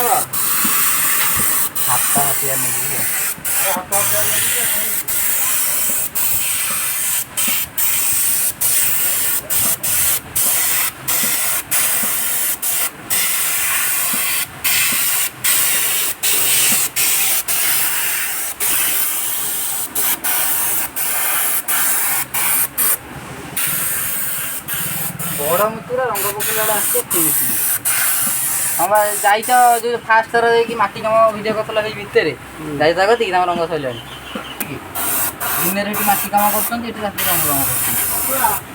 ହାତ ହାତିଆ ନେଇକି ବଡ଼ ମୂର୍ତ୍ତିର ରଙ୍ଗ ପକେଇଲା ବେଳେ ଆସିছে ଫିନିଶିଂ। ହଁ ବା ଯାଇଛ ଯେଉଁ ଫାଷ୍ଟ ଥର ଯାଇକି ମାଟି କାମ ଭିଡ଼ିଓ କରିଥିଲା ସେଇ ଭିତରେ ଯାଇଛ କତିକି ତାଙ୍କ ରଙ୍ଗ ସରିଲାଣି। ଦିନରେ ଏଠି ମାଟି କାମ କରୁଛନ୍ତି, ଏଠି ରାତିରେ ରଙ୍ଗ କାମ କରୁଛନ୍ତି।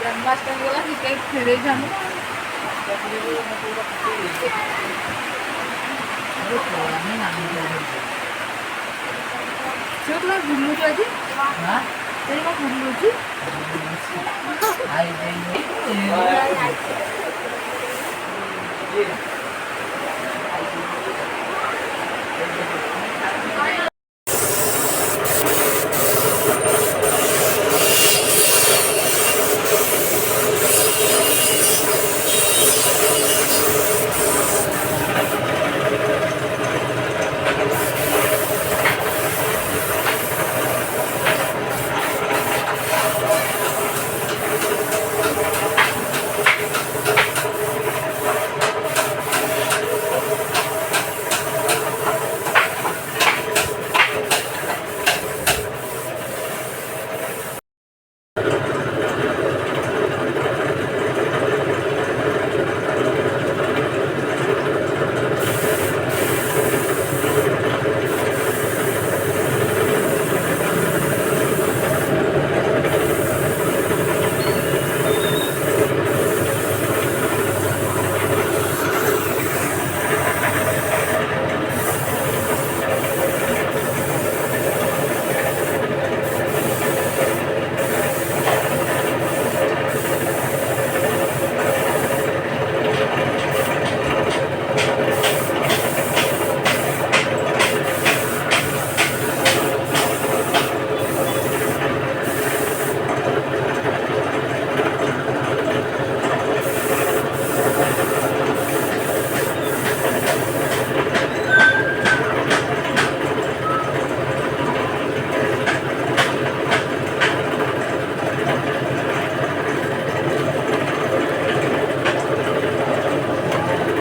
जन्माष्टमी वाला टिकट फेरे जाने छोटला भूलू जो जी हां तेरे को भूलू जी आई देंगे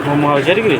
Mau mau jadi gini?